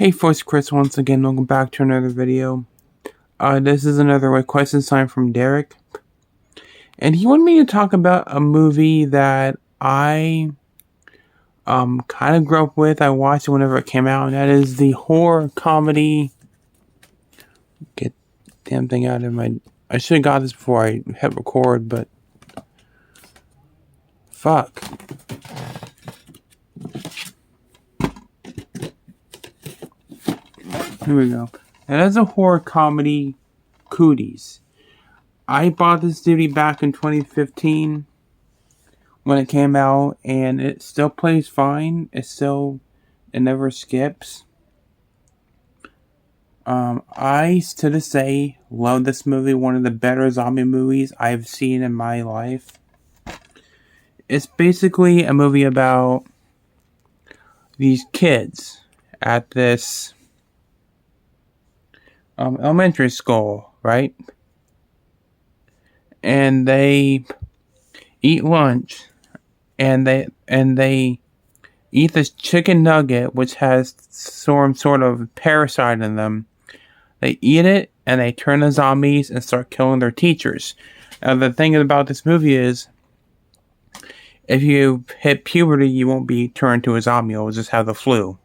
Hey folks, Chris once again, welcome back to another video. This is another request and sign from Derek. And he wanted me to talk about a movie that I kind of grew up with. I watched it whenever it came out, and that is the horror comedy. Get the damn thing out of my... I should have got this before I hit record, but... Fuck. Here we go. And that's a horror comedy, Cooties. I bought this DVD back in 2015 when it came out, and it still plays fine. It never skips. I, to this day, love this movie. One of the better zombie movies I've seen in my life. It's basically a movie about these kids at this elementary school, right? And they eat lunch, and they eat this chicken nugget which has some sort of parasite in them. They eat it and they turn to zombies and start killing their teachers. Now the thing about this movie is, if you hit puberty, you won't be turned to a zombie. You'll just have the flu.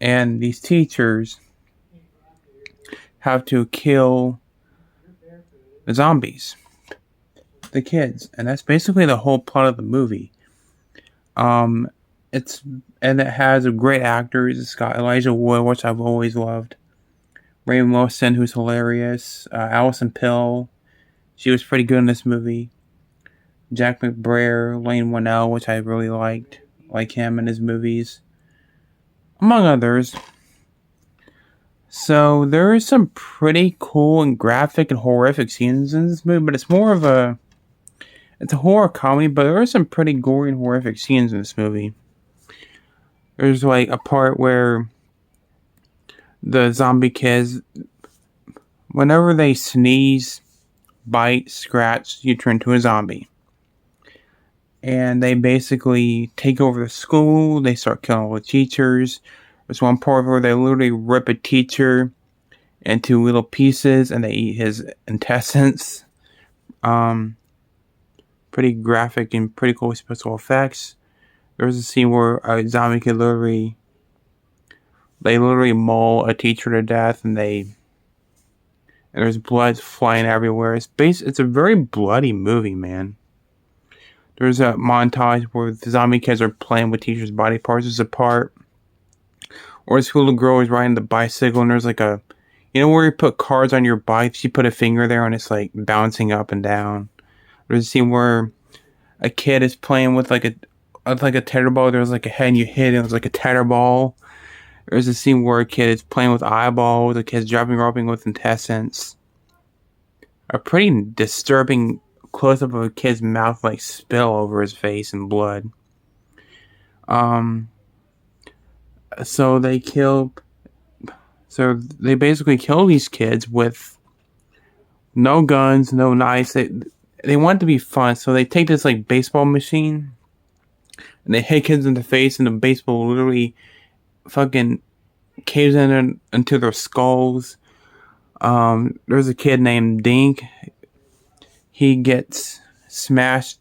And these teachers have to kill the zombies, the kids, and that's basically the whole plot of the movie. It has great actors. It's got Elijah Wood, which I've always loved. Ray Wilson, who's hilarious. Allison Pill, she was pretty good in this movie. Jack McBrayer, Lane Whannell, which I really liked, like him in his movies, among others. So there is some pretty cool and graphic and horrific scenes in this movie, but it's a horror comedy, but there are some pretty gory and horrific scenes in this movie. There's like a part where the zombie kids, whenever they sneeze, bite, scratch, you turn to a zombie. And they basically take over the school. They start killing all the teachers. There's one part where they literally rip a teacher into little pieces and they eat his intestines. Pretty graphic and pretty cool special effects. There's a scene where a zombie kid literally maul a teacher to death, and there's blood flying everywhere. It's a very bloody movie, man. There's a montage where the zombie kids are playing with teachers' body parts. There's a part where this little girl is riding the bicycle, and there's like where you put cards on your bike, she put a finger there and it's like bouncing up and down. There's a scene where a kid is playing with like a tether ball. There's like a head and you hit it. It was like a tether ball. There's a scene where a kid is playing with eyeballs. A kid's roping with intestines. A pretty disturbing close-up of a kid's mouth like spill over his face and blood. So they basically kill these kids with no guns, no knives. They want it to be fun, so they take this like baseball machine and they hit kids in the face, and the baseball literally fucking caves into their skulls. There's a kid named Dink. He gets smashed,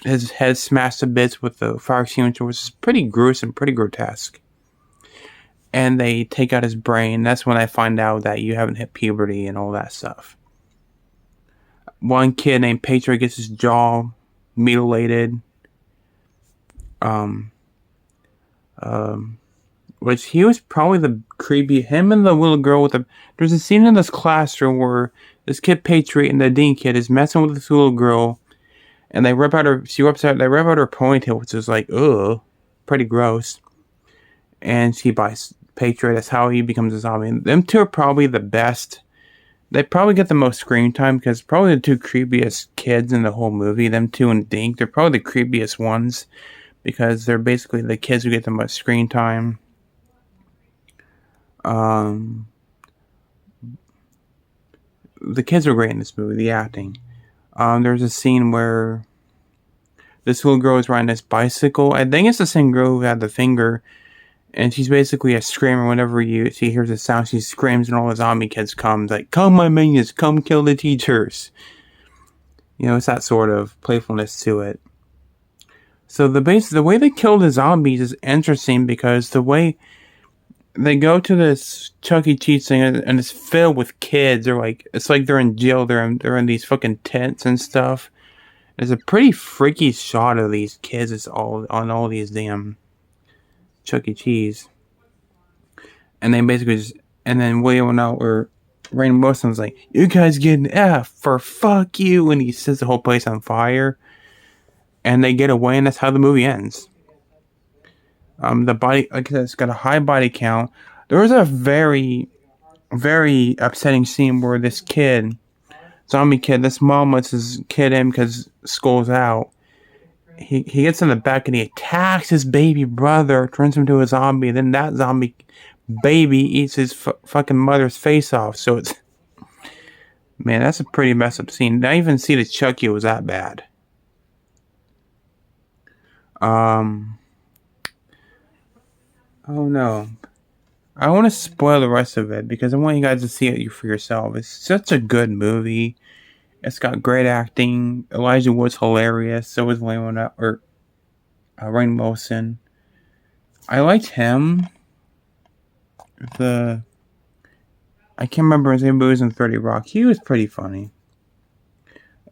his head smashed to bits with the fire extinguisher, which is pretty gruesome, pretty grotesque. And they take out his brain. That's when I find out that you haven't hit puberty and all that stuff. One kid named Patriot gets his jaw mutilated. Which he was probably the creepy. Him and the little girl there's a scene in this classroom where this kid Patriot and the Dean kid is messing with this little girl, and they rip out her ponytail, which is like, ugh, pretty gross. And she bites Patriot. That's how he becomes a zombie. And them two are probably the best. They probably get the most screen time because probably the two creepiest kids in the whole movie. Them two and Dink, they're probably the creepiest ones because they're basically the kids who get the most screen time. The kids are great in this movie, the acting. There's a scene where this little girl is riding this bicycle. I think it's the same girl who had the finger And she's basically a screamer. Whenever she hears a sound, she screams, and all the zombie kids come. Like, come, my minions, come kill the teachers. You know, it's that sort of playfulness to it. So the way they kill the zombies is interesting because the way they go to this Chuck E. Cheese thing and it's filled with kids. It's like they're in jail. They're in these fucking tents and stuff. There's a pretty freaky shot of these kids. It's all on all these damn Chuck E. Cheese. And they basically and then William or Rainn Wilson's like, you guys get an F for fuck you, and he sets the whole place on fire. And they get away, and that's how the movie ends. The body, like I said, it's got a high body count. There was a very, very upsetting scene where this zombie kid, this mom lets his kid in because school's out. He gets in the back and he attacks his baby brother, turns him into a zombie, and then that zombie baby eats his fucking mother's face off. So it's, man, that's a pretty messed up scene. Not even see that Chucky was that bad. Oh no. I want to spoil the rest of it because I want you guys to see it for yourself. It's such a good movie. It's got great acting. Elijah Wood's hilarious. So is Rainn Wilson. I liked him. I can't remember his name, but he was in 30 Rock. He was pretty funny.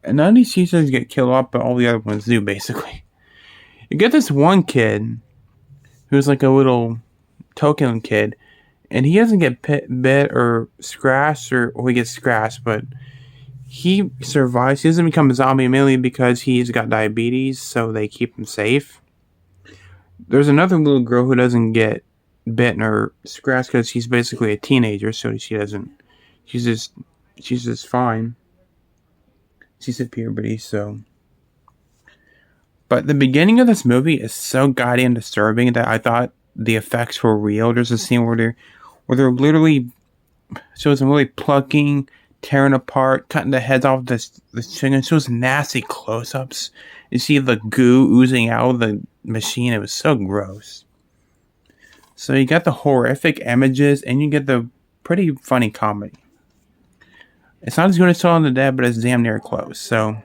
And none of these teachers get killed off, but all the other ones do, basically. You get this one kid who's like a little token kid, and he doesn't get bit or scratched, or he gets scratched, but he survives. He doesn't become a zombie mainly because he's got diabetes, so they keep him safe. There's another little girl who doesn't get bitten or scratched because she's basically a teenager, so she's just fine. She's at puberty, so. But the beginning of this movie is so goddamn disturbing that I thought the effects were real. There's a scene where they're literally shows them really plucking, tearing apart, cutting the heads off the chicken. It shows nasty close-ups. You see the goo oozing out of the machine. It was so gross. So you got the horrific images and you get the pretty funny comedy. It's not as good as Shaun of the Dead, but it's damn near close. So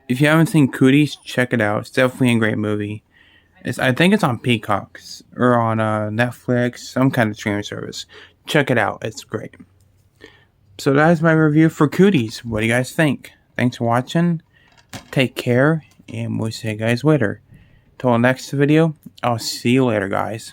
if you haven't seen Cooties, check it out. It's definitely a great movie. I think it's on Peacocks or on Netflix, some kind of streaming service. Check it out. It's great. So that is my review for Cooties. What do you guys think? Thanks for watching. Take care, and we'll see you guys later. Till the next video, I'll see you later, guys.